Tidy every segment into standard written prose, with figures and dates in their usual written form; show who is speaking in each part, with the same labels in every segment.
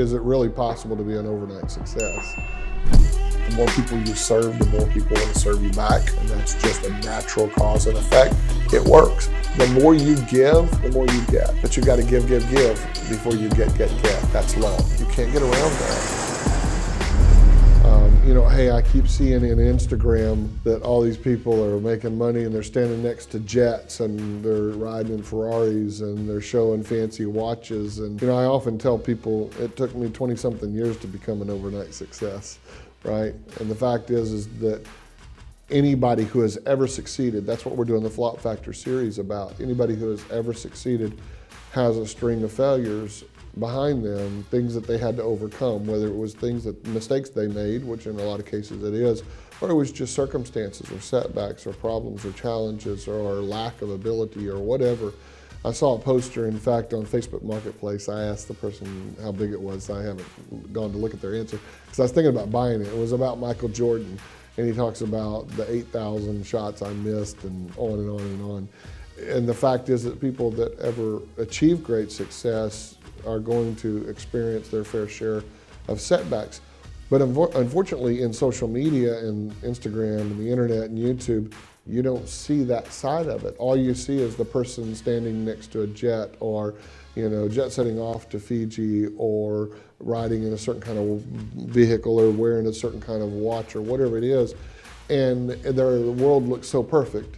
Speaker 1: is it really possible to be an overnight success? The more people you serve, the more people want to serve you back, and that's just a natural cause and effect. It works. The more you give, the more you get. But you got to give before you get. That's love. You can't get around that. Hey, I keep seeing in Instagram that all these people are making money and they're standing next to jets and they're riding in Ferraris and they're showing fancy watches. And I often tell people it took me 20-something years to become an overnight success, right? And the fact is that anybody who has ever succeeded, that's what we're doing the Flop Factor series about. Anybody who has ever succeeded has a string of failures behind them, things that they had to overcome, whether it was mistakes they made, which in a lot of cases it is, or it was just circumstances or setbacks or problems or challenges or lack of ability or whatever. I saw a poster, in fact, on Facebook Marketplace. I asked the person how big it was. I haven't gone to look at their answer because I was thinking about buying it. It was about Michael Jordan, and he talks about the 8,000 shots I missed and on and on and on. And the fact is that people that ever achieve great success are going to experience their fair share of setbacks. But unfortunately, in social media and Instagram and the internet and YouTube, you don't see that side of it. All you see is the person standing next to a jet, or jet setting off to Fiji, or riding in a certain kind of vehicle, or wearing a certain kind of watch, or whatever it is. And the world looks so perfect.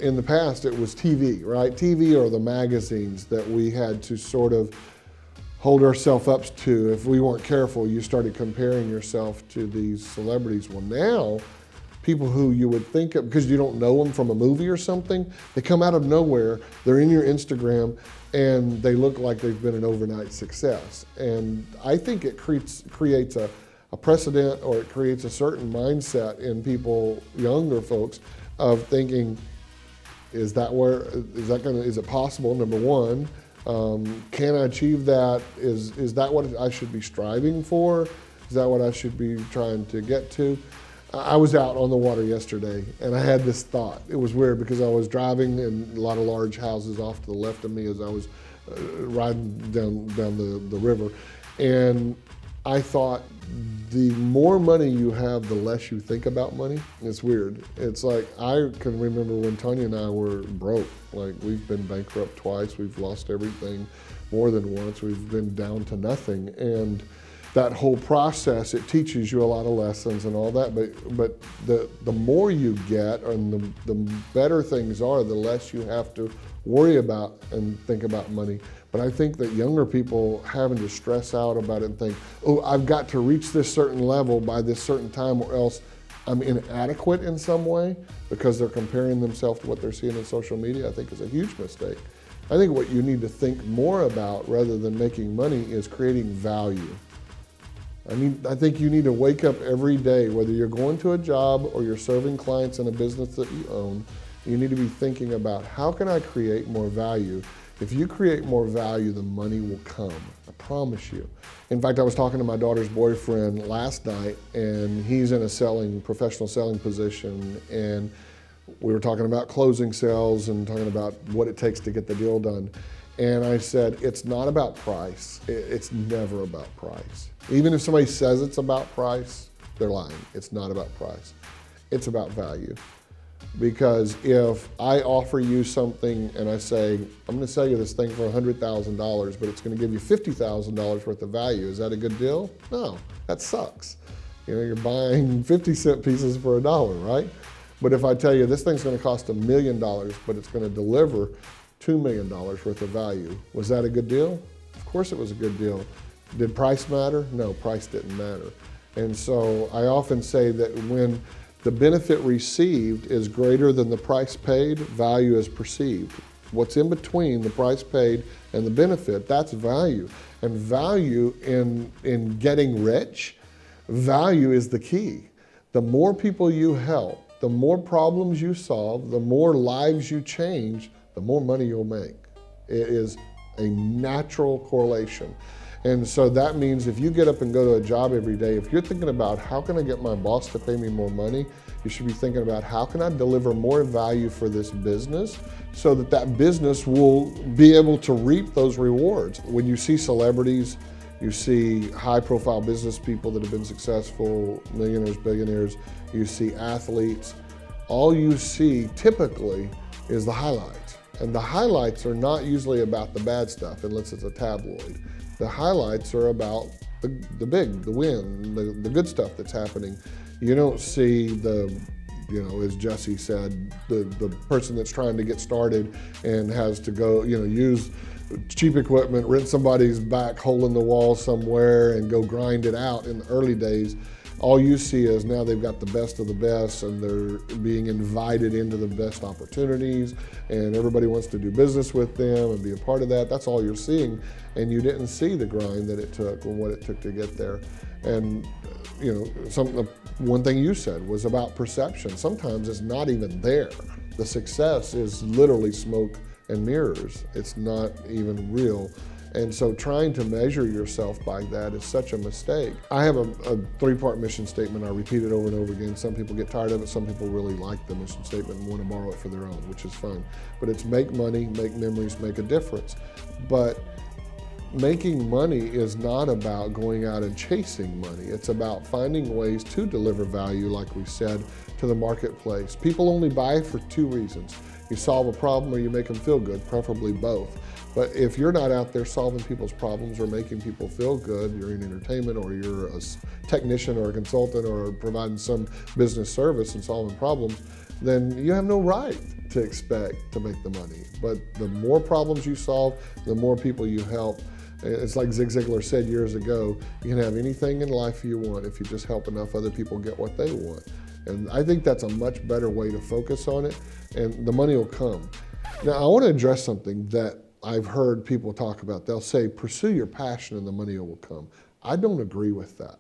Speaker 1: In the past, it was TV, right? TV or the magazines that we had to sort of hold ourselves up to. If we weren't careful, you started comparing yourself to these celebrities. Well, now, people who you would think of, because you don't know them from a movie or something, they come out of nowhere, they're in your Instagram, and they look like they've been an overnight success. And I think it creates a precedent, or it creates a certain mindset in people, younger folks, of thinking, is it possible, number one? Can I achieve that? Is that what I should be striving for? Is that what I should be trying to get to? I was out on the water yesterday and I had this thought. It was weird because I was driving in a lot of large houses off to the left of me as I was riding down the river. And I thought, the more money you have, the less you think about money. It's weird. It's like, I can remember when Tanya and I were broke. Like, we've been bankrupt twice. We've lost everything more than once. We've been down to nothing. And that whole process, it teaches you a lot of lessons and all that. But the more you get, and the better things are, the less you have to worry about and think about money. But I think that younger people having to stress out about it and think, oh, I've got to reach this certain level by this certain time, or else I'm inadequate in some way, because they're comparing themselves to what they're seeing in social media, I think is a huge mistake. I think what you need to think more about, rather than making money, is creating value. I think you need to wake up every day, whether you're going to a job or you're serving clients in a business that you own, you need to be thinking about, how can I create more value? If you create more value, the money will come, I promise you. In fact, I was talking to my daughter's boyfriend last night, and he's in a professional selling position, and we were talking about closing sales and talking about what it takes to get the deal done. And I said, it's not about price. It's never about price. Even if somebody says it's about price, they're lying. It's not about price. It's about value. Because if I offer you something and I say, I'm going to sell you this thing for $100,000, but it's going to give you $50,000 worth of value, is that a good deal? No, that sucks. You're buying 50-cent pieces for $1, right? But if I tell you this thing's going to cost $1 million, but it's going to deliver $2 million worth of value, was that a good deal? Of course it was a good deal. Did price matter? No, price didn't matter. And so I often say that when the benefit received is greater than the price paid, value is perceived. What's in between the price paid and the benefit, that's value. And value in getting rich, value is the key. The more people you help, the more problems you solve, the more lives you change, the more money you'll make. It is a natural correlation. And so that means if you get up and go to a job every day, if you're thinking about how can I get my boss to pay me more money, you should be thinking about how can I deliver more value for this business so that that business will be able to reap those rewards. When you see celebrities You see high-profile business people that have been successful, millionaires, billionaires. You see athletes. All you see typically is the highlights. And the highlights are not usually about the bad stuff, unless it's a tabloid. The highlights are about the big, the win, the good stuff that's happening. You don't see as Jesse said, the person that's trying to get started and has to go, use cheap equipment, rent somebody's back hole in the wall somewhere and go grind it out in the early days. All you see is now they've got the best of the best and they're being invited into the best opportunities and everybody wants to do business with them and be a part of that. That's all you're seeing. And you didn't see the grind that it took and what it took to get there. And one thing you said was about perception. Sometimes it's not even there. The success is literally smoke and mirrors. It's not even real. And so trying to measure yourself by that is such a mistake. I have a 3-part mission statement. I repeat it over and over again. Some people get tired of it. Some people really like the mission statement and want to borrow it for their own, which is fun. But it's make money, make memories, make a difference. But making money is not about going out and chasing money. It's about finding ways to deliver value, like we said, to the marketplace. People only buy for 2 reasons. You solve a problem or you make them feel good, preferably both. But if you're not out there solving people's problems or making people feel good, you're in entertainment or you're a technician or a consultant or providing some business service and solving problems, then you have no right to expect to make the money. But the more problems you solve, the more people you help. It's like Zig Ziglar said years ago, you can have anything in life you want if you just help enough other people get what they want. And I think that's a much better way to focus on it, and the money will come. Now, I want to address something that I've heard people talk about. They'll say, pursue your passion and the money will come. I don't agree with that.